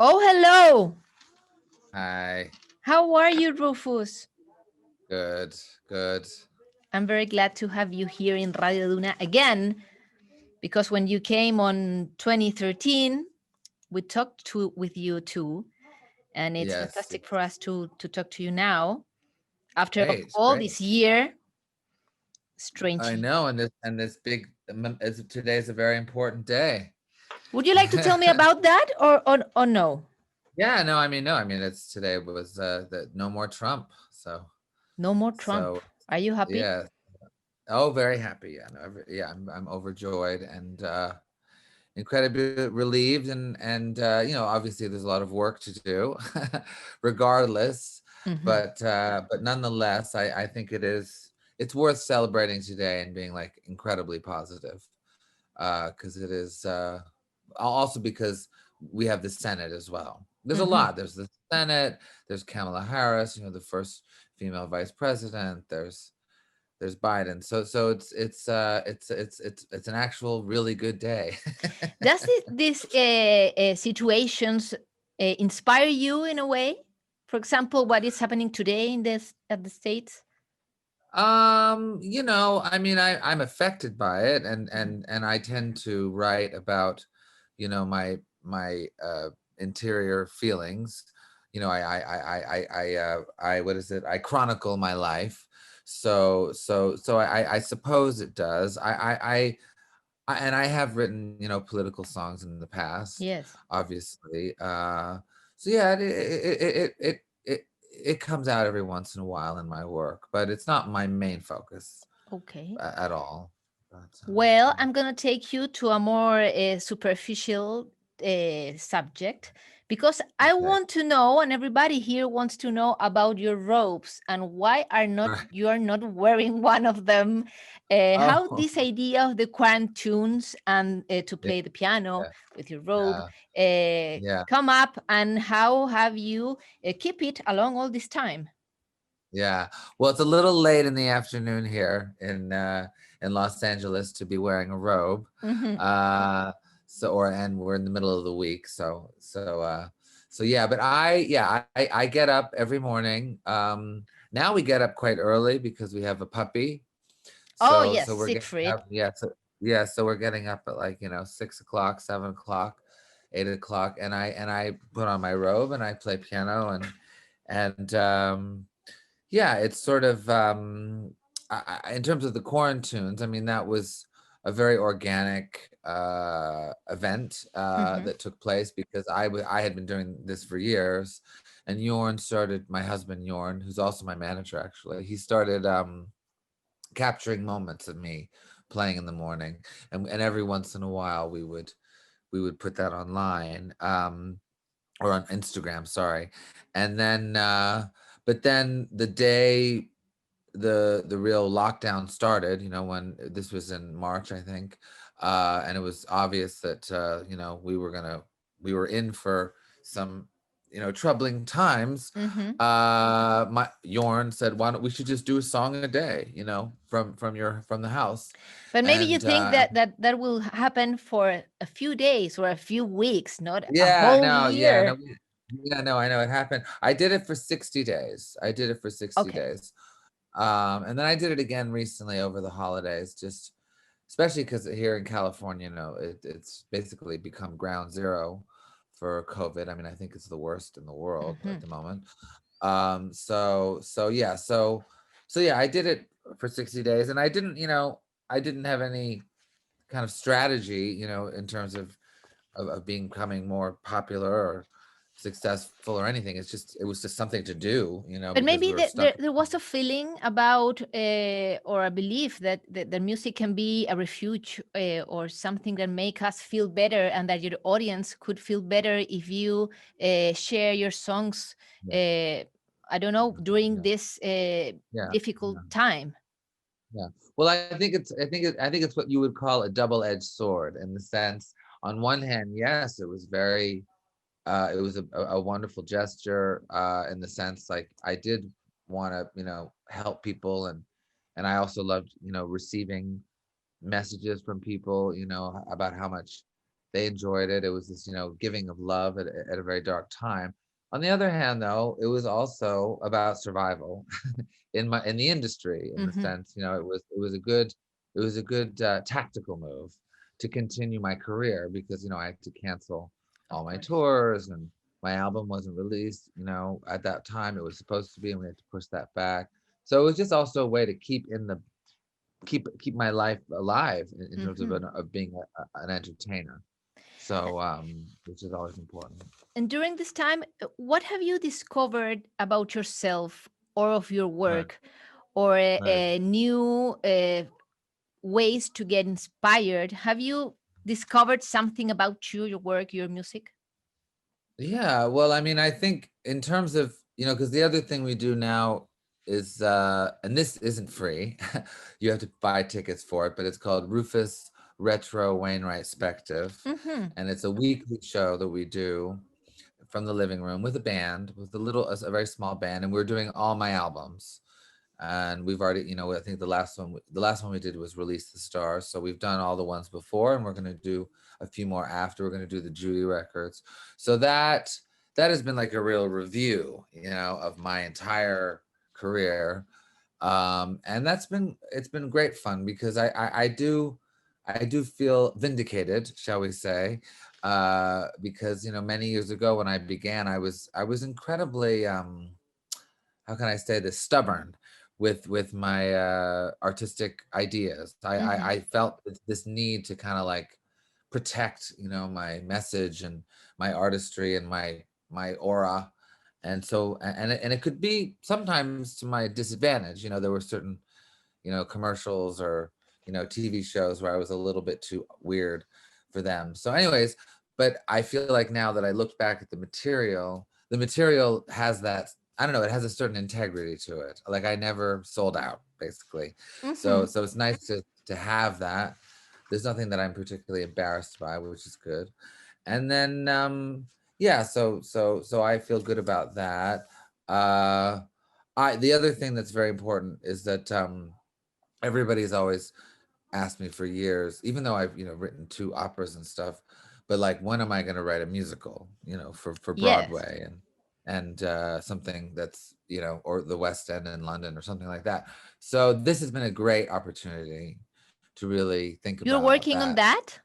Oh, hello. Hi. How are you, Rufus? Good. Good. I'm very glad to have you here in Radio Duna again, because when you came on 2013, we talked with you too, and it's Yes. fantastic for us to talk to you now after of Great. all Great. this year. I Strangely. know, and this big today is a very important day. Would you like to tell me about that or no? Yeah. No. I mean, no. I mean, it's today was the no more Trump. No more Trump. So Are you happy? yeah. Oh, very happy. Yeah. No, yeah. I'm overjoyed and incredibly relieved and obviously there's a lot of work to do, regardless. Mhm. But nonetheless, I think it's worth celebrating today and being like incredibly positive, because it is also because we have the Senate as well. There's a Mhm. lot. There's the Senate. There's Kamala Harris, the first female vice president. There's Biden. So it's an actual really good day. Does these situations inspire you in a way? For example, what is happening today in this at the states? I mean, I'm affected by it, and Mhm. and and I tend to write about, my interior feelings. I what is it? I chronicle my life. So I suppose it does. And I have written, political songs in the past, Yes. obviously. So yeah, it comes out every once in a while in my work, but it's not my main focus Okay. at all. But Well, yeah. I'm going to take you to a more superficial subject because I Okay. want to know, and everybody here wants to know about your robes and why are not Right. you are not wearing one of them. How Oh, this idea of the tunes and to yeah, play the piano with your robe yeah, yeah, come up, and how have you keep it along all this time? yeah. Well, it's a little late in the afternoon here in Los Angeles to be wearing a robe. Hmm. Uh, and we're in the middle of the week, so yeah. But I get up every morning. Now we get up quite early because we have a puppy. Oh So yes, we're getting Siegfried. up. So we're getting up at like 6 o'clock, 7 o'clock, 8 o'clock, and I put on my robe and I play piano and yeah, it's sort of in terms of the quarantunes. I mean, that was a very organic event Hmm. that took place because I had been doing this for years, and Jorn started. My husband Jorn, who's also my manager, actually, he started capturing moments of me playing in the morning, and every once in a while we would put that online. Or on Instagram, sorry. And then but then the day the real lockdown started, when this was in March, I think, and it was obvious that we were in for some troubling times. Hmm. My Jorn said, why don't we should just do a song a day, from the house. But maybe you And think that will happen for a few days or a few weeks, not a yeah, whole no, yeah, no, year. yeah, no, I know it happened. I did it for 60 days. I did it for 60 Okay. days. And then I did it again recently over the holidays, just especially because here in California, it's basically become ground zero for COVID. I mean, I think it's the worst in the world Hmm. at the moment. So yeah, I did it for 60 days, and I didn't have any kind of strategy, in terms of becoming more popular or successful or anything. It was just something to do, But because we maybe were stuck. there was a feeling about or a belief that the music can be a refuge or something that make us feel better, and that your audience could feel better if you share your songs. Yeah, Uh, I don't know, during yeah, this yeah, difficult yeah, time. yeah. Well, I think it's what you would call a double-edged sword, in the sense, on one hand, yes, it was a wonderful gesture, in the sense, like, I did want to, help people, and I also loved, receiving messages from people, about how much They enjoyed it. It was this, giving of love at a very dark time. On the other hand, though, it was also about survival in the industry, in the Mm-hmm. sense, it was a good tactical move to continue my career, because I had to cancel Of all my course. tours, and my album wasn't released, at that time. It was supposed to be, and we had to push that back. So it was just also a way to keep my life alive in terms of Mm-hmm. being an entertainer. So, which is always important. And during this time, what have you discovered about yourself or of your Right, work, or right. new ways to get inspired? Have you discovered something about you, your work, your music? Yeah, well, I mean, I think in terms of, because the other thing we do now is, and this isn't free, you have to buy tickets for it, but it's called Rufus Wainwrightpective, Mm-hmm. and it's a weekly show that we do from the living room with a band, with a very small band, and we're doing all my albums. And we've already, I think the last one we did was Release the Stars. So we've done all the ones before, and we're going to do a few more after. We're going to do the Judy records. So that has been like a real review, of my entire career. And it's been great fun, because I do feel vindicated, shall we say, because many years ago when I began, I was incredibly, how can I say this, stubborn with my artistic ideas. I felt this need to kind of like protect, my message and my artistry and my aura. And so, and it could be sometimes to my disadvantage. There were certain, commercials or, TV shows where I was a little bit too weird for them. So anyways, but I feel like now that I looked back at the material has that, I don't know, it has a certain integrity to it. Like I never sold out, basically. Mm-hmm. So it's nice to have that. There's nothing that I'm particularly embarrassed by, which is good. And then yeah, so I feel good about that. Uh the other thing that's very important is that everybody's always asked me for years, even though I've written two operas and stuff, but like when am I going to write a musical, for Yes. Broadway and something that's or the West End in London or something like that. So this has been a great opportunity to really think You're about working on that. that?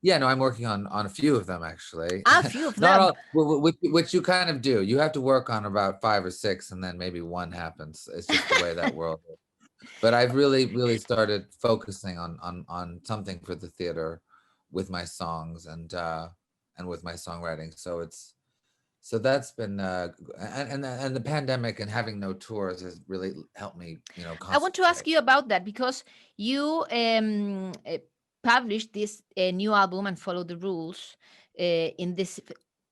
Yeah, no, I'm working on a few of them actually. A few of Not them. all, which you kind of do. You have to work on about five or six, and then maybe one happens. It's just the way that world is. But I've really started focusing on something for the theater with my songs and with my songwriting. So that's been and the pandemic and having no tours has really helped me, I want to ask concentrate. you about that because you published this new album and Follow the Rules in this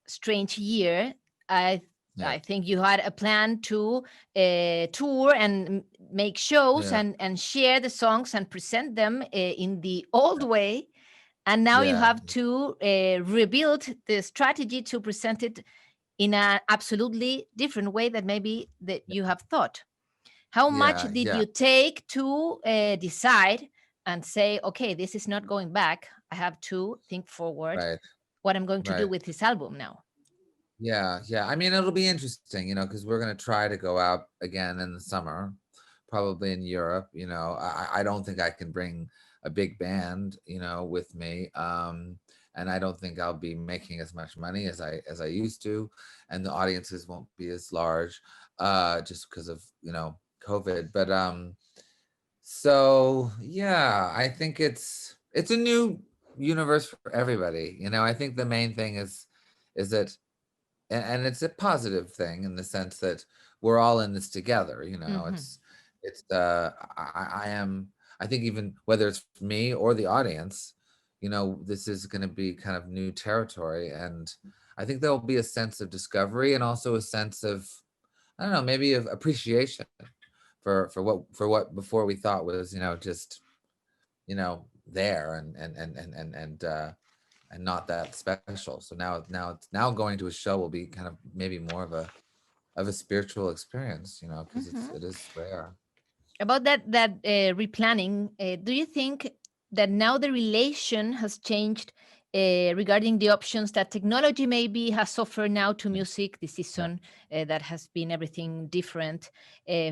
strange year. I Yeah, I think you had a plan to tour and make shows yeah, and share the songs and present them in the old yeah, way, and now you yeah, have to rebuild the strategy to present it in an absolutely different way that maybe that you have thought. How much yeah, did yeah. you take to decide and say, okay, this is not going back? I have to think forward Right, what I'm going to do right. with this album now. Yeah, yeah. I mean, it'll be interesting, because we're gonna try to go out again in the summer, probably in Europe. I don't think I can bring a big band, with me, and I don't think I'll be making as much money as I used to, and the audiences won't be as large, just because of COVID. But so yeah, I think it's a new universe for everybody. I think the main thing is that and it's a positive thing in the sense that we're all in this together. Hmm. I think even whether it's me or the audience, this is going to be kind of new territory, and I think there'll be a sense of discovery and also a sense of, I don't know, maybe of appreciation for what before we thought was just there and not that special. So now going to a show will be kind of maybe more of a spiritual experience, because Hmm. it is rare. About that replanning, do you think that now the relation has changed regarding the options that technology maybe has offered now to music this season, that has been everything different.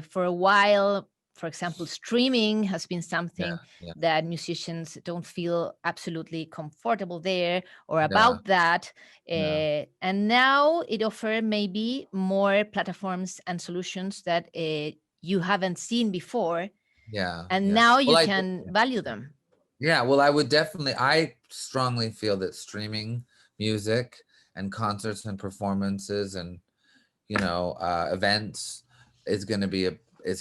For a while, for example, streaming has been something that musicians don't feel absolutely comfortable there or about that. And now it offers maybe more platforms and solutions that you haven't seen before. And now you can value them. Yeah, well, I strongly feel that streaming music and concerts and performances and, events is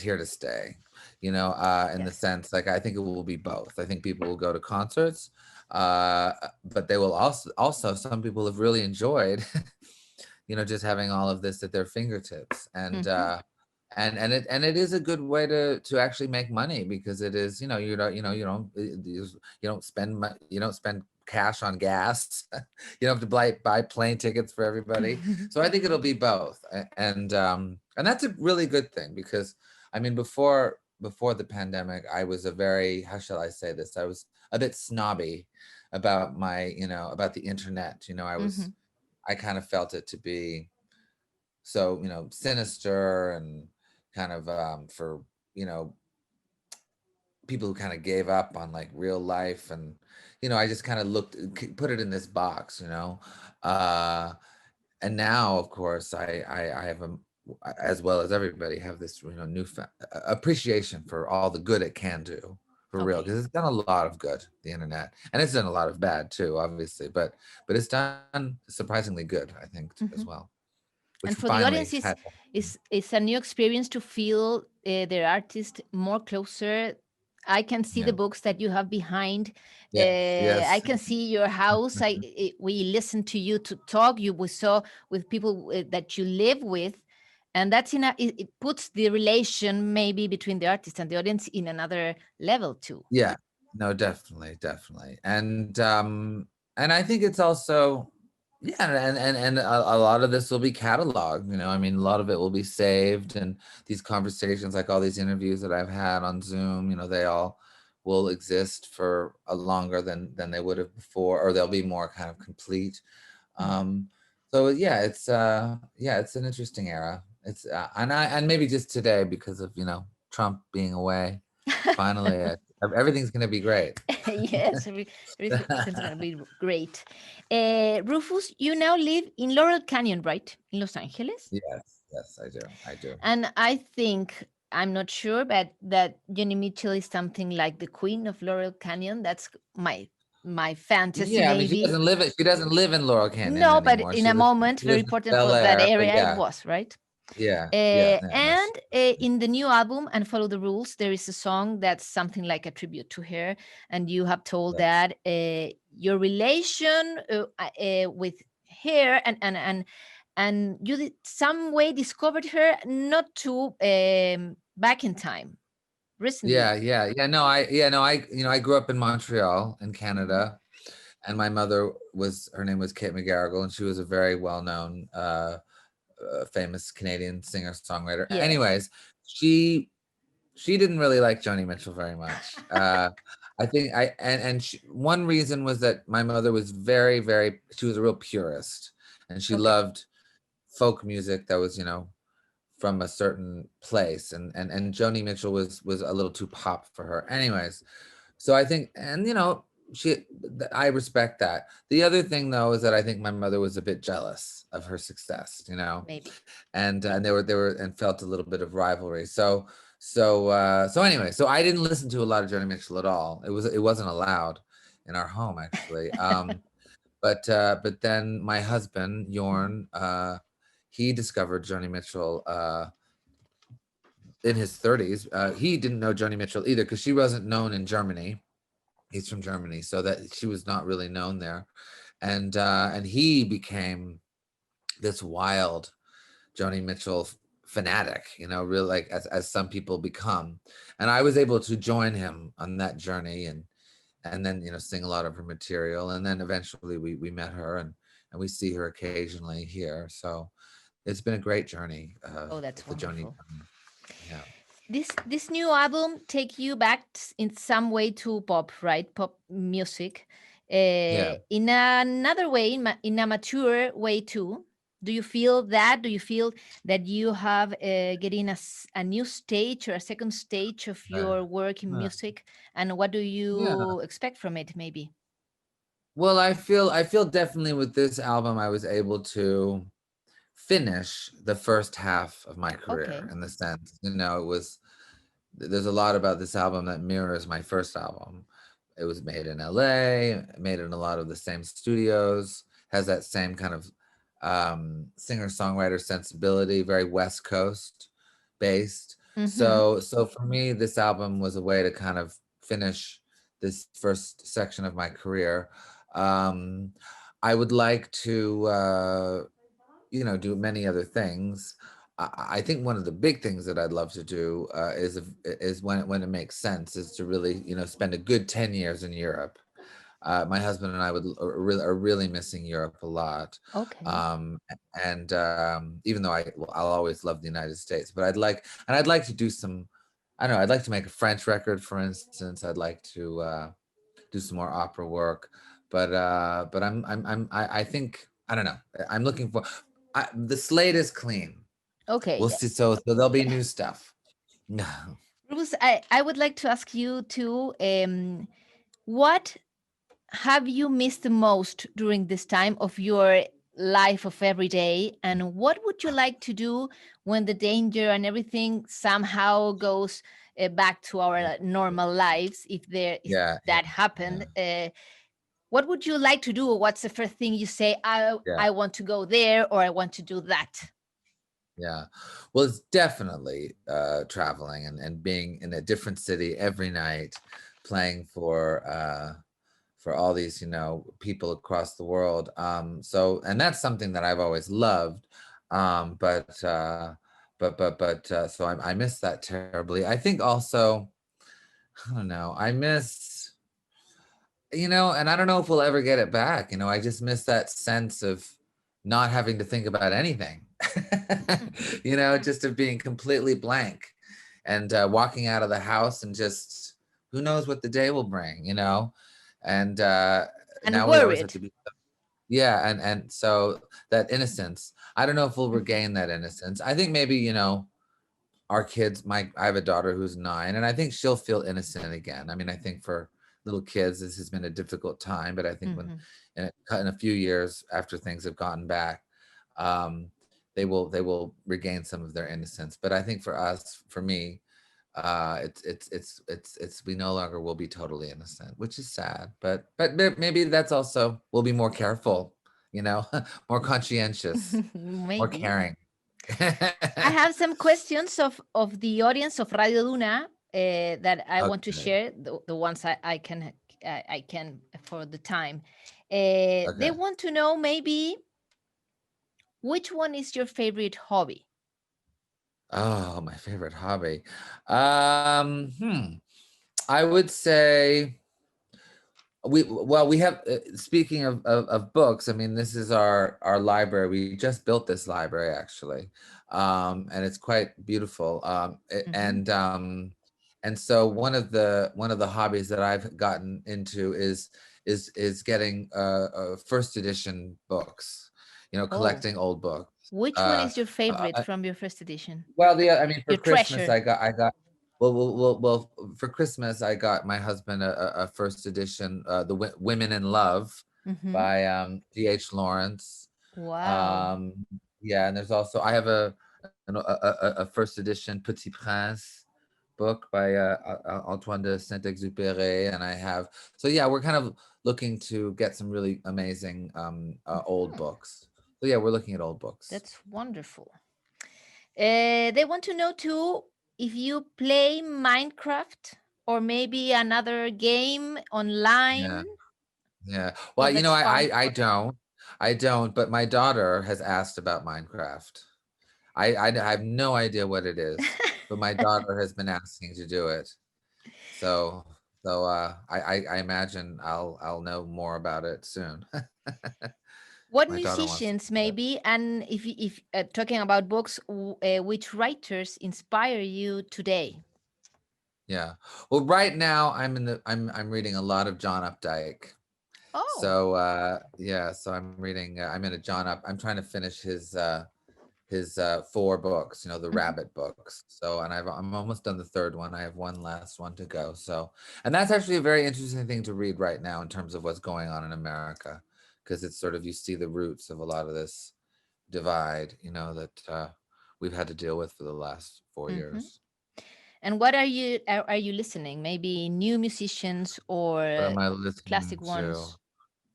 here to stay, in the sense, like, I think it will be both. I think people will go to concerts, but they will also some people have really enjoyed, just having all of this at their fingertips. And, and it is a good way to actually make money, because it is, you don't spend cash on gas. You don't have to buy plane tickets for everybody. So I think it'll be both. And that's a really good thing, because I mean, before the pandemic, I was how shall I say this? I was a bit snobby about about the internet. I kind of felt it to be so, sinister and kind of for, people who kind of gave up on like real life. And, I just kind of put it in this box, and now, of course, I have as well as everybody, have this, new appreciation for all the good it can do, for real, because it's done a lot of good, the internet, and it's done a lot of bad too, obviously, but it's done surprisingly good, I think, as well. And for the audience, it's a new experience to feel their artist more closer. I can see the books that you have behind. I can see your house. We listened to you to talk. We saw with people that you live with, and that's it puts the relation maybe between the artist and the audience in another level too. Yeah, no, definitely, and I think it's also. Yeah, and a lot of this will be cataloged, I mean, a lot of it will be saved, and these conversations, like all these interviews that I've had on Zoom, they all will exist for a longer than they would have before, or they'll be more kind of complete. So yeah, it's an interesting era. It's and maybe just today, because of Trump being away, finally everything's going to be great. Yes, everything's going to be great. Rufus, you now live in Laurel Canyon, right? In Los Angeles? Yes, I do. And I think, I'm not sure, but that Joni Mitchell is something like the queen of Laurel Canyon. That's my fantasy. Yeah, I mean, maybe. She doesn't live in Laurel Canyon No, anymore. But in a moment, very important for that area, it was, right? And in the new album, And Follow the Rules, there is a song that's something like a tribute to her. And you have told that your relation with her and you some way discovered her not too back in time, recently. No, I grew up in Montreal in Canada, and my mother her name was Kate McGarrigle, and she was a very well-known famous Canadian singer-songwriter. Anyways, she didn't really like Joni Mitchell very much. I think one reason was that my mother was very, very, she was a real purist, and she loved folk music that was, from a certain place, and Joni Mitchell was a little too pop for her. Anyways, so I think, and I respect that. The other thing, though, is that I think my mother was a bit jealous of her success, maybe, and they were and felt a little bit of rivalry. So anyway, so I didn't listen to a lot of Joni Mitchell at all. It wasn't allowed in our home, actually. But then my husband Jorn, he discovered Joni Mitchell in his 30s. He didn't know Joni Mitchell either, because she wasn't known in Germany. He's from Germany, so that she was not really known there. And he became this wild Joni Mitchell fanatic, really, like as some people become. And I was able to join him on that journey, and then sing a lot of her material. And then eventually we met her, and we see her occasionally here. So it's been a great journey. That's wonderful. Yeah. This new album take you back in some way to pop, right? Pop music. Yeah. In another way, in a mature way too. Do you feel that? Do you feel that you have getting a new stage or a second stage of Right. your work in Yeah. music? And what do Yeah. you expect from it, maybe? Well, I feel definitely with this album I was able to finish the first half of my career Okay. in the sense, it was there's a lot about this album that mirrors my first album. It was made in LA, made in a lot of the same studios, has that same kind of singer-songwriter sensibility, very West Coast based. Mm-hmm. So for me, this album was a way to kind of finish this first section of my career. Um, I would like to do many other things. I think one of the big things that I'd love to do is when it makes sense is to really spend a good 10 years in Europe. My husband and I are really missing Europe a lot, Okay. um, and even though I'll always love the United States, but I'd like to do some. I don't know. I'd like to make a French record, for instance. I'd like to do some more opera work, but I think I don't know. I'm looking for the slate is clean. Okay. We'll see. So there'll be new stuff. No. Bruce, I would like to ask you too, what have you missed the most during this time of your life of every day? And what would you like to do when the danger and everything somehow goes back to our normal lives, if Yeah, yeah, that happened? yeah, What would you like to do? What's the first thing you say? yeah, I want to go there, or I want to do that. yeah. Well, it's definitely traveling and being in a different city every night, playing for all these people across the world. And that's something that I've always loved. But so I miss that terribly. I think also I don't know. I miss and I don't know if we'll ever get it back. I just miss that sense of not having to think about anything. Just of being completely blank and walking out of the house and just who knows what the day will bring. And And now we always have worried. to be yeah, and so that innocence. I don't know if we'll regain that innocence. I think maybe our kids, I have a daughter who's 9, and I think she'll feel innocent again. I mean, I think for little kids this has been a difficult time, but I think when Mhm. in a few years after things have gotten back, um they will regain some of their innocence. But I think for us, for me, it's we no longer will be totally innocent, which is sad, but maybe that's also we'll be more careful, more conscientious, more Maybe. caring. I have some questions of the audience of Radio Luna that I want to Okay. share. The ones I can for the time. They Okay. want to know maybe which one is your favorite hobby. Oh, my favorite hobby. I would say we have speaking of books. I mean, this is our library. We just built this library actually, and it's quite beautiful. Hmm. And so one of the hobbies that I've gotten into is getting first edition books. Oh, Collecting old books. which one Uh, is your favorite uh, from your first edition? well, I mean, for Your Christmas, treasure. I got. Well, for Christmas, I got my husband a first edition, the Women in Love Hmm. by D.H. Lawrence. Wow. Um, yeah, and there's also I have a first edition Petit Prince book by Antoine de Saint-Exupéry, and I have so yeah, we're kind of looking to get some really amazing old Mhm. books. So yeah, we're looking at old books. That's wonderful. They want to know too if you play Minecraft or maybe another game Yeah. online. Yeah. Well, So that's fun. I don't, but my daughter has asked about Minecraft. I have no idea what it is, but my daughter has been asking to do it. So I imagine I'll know more about it soon. What My daughter wants to musicians do it. maybe, and if talking about books, which writers inspire you today? Yeah. Well, right now I'm reading a lot of John Updike. Oh. So yeah, so I'm reading. I'm in a John up. I'm trying to finish his 4 books. You know, the Mhm. Rabbit books. So, and I'm almost done the third one. I have one last one to go. So, and that's actually a very interesting thing to read right now in terms of what's going on in America, because it's sort of, you see the roots of a lot of this divide. You know, that we've had to deal with for the last 4 Mhm. years. And what are you listening? Maybe new musicians What or am I listening classic to? ones?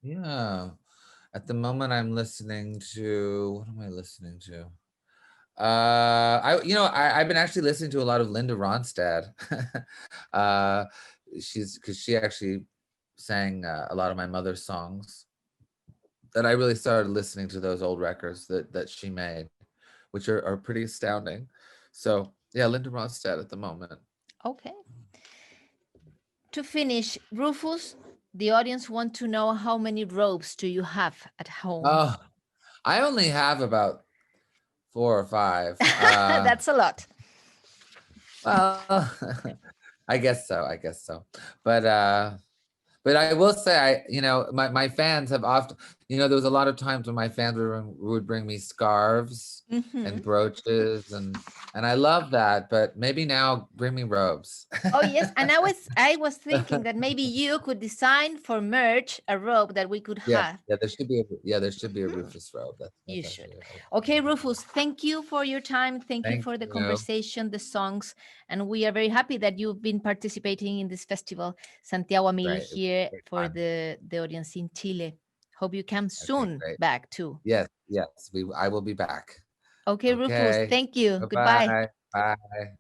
Yeah. At the moment, I'm listening to, what am I listening to? I've been actually listening to a lot of Linda Ronstadt. uh, because she actually sang a lot of my mother's songs. That I really started listening to those old records that she made, which are pretty astounding. So yeah, Linda Ronstadt at the moment. Okay. To finish, Rufus, the audience want to know how many robes do you have at home? Oh, I only have about 4 or 5. That's a lot. Well, I guess so. I guess so. But but I will say, my fans have often, there was a lot of times when my fans would bring me scarves Hmm. and brooches, and I love that. But maybe now bring me robes. Oh yes, and I was thinking that maybe you could design for merch a robe that we could Yeah, have. yeah, there should be a Mhm. Rufus robe. You That's should. actually a Okay, Rufus, thank you for your time. Thank you thank for the you. conversation, the songs, and we are very happy that you've been participating in this festival, Santiago Amili, Great. It was here great for fun. the audience in Chile. Hope you come Okay, soon great. back too. Yes, yes. I will be back. Okay, Rufus, Okay. thank you. Goodbye. Bye-bye. Bye.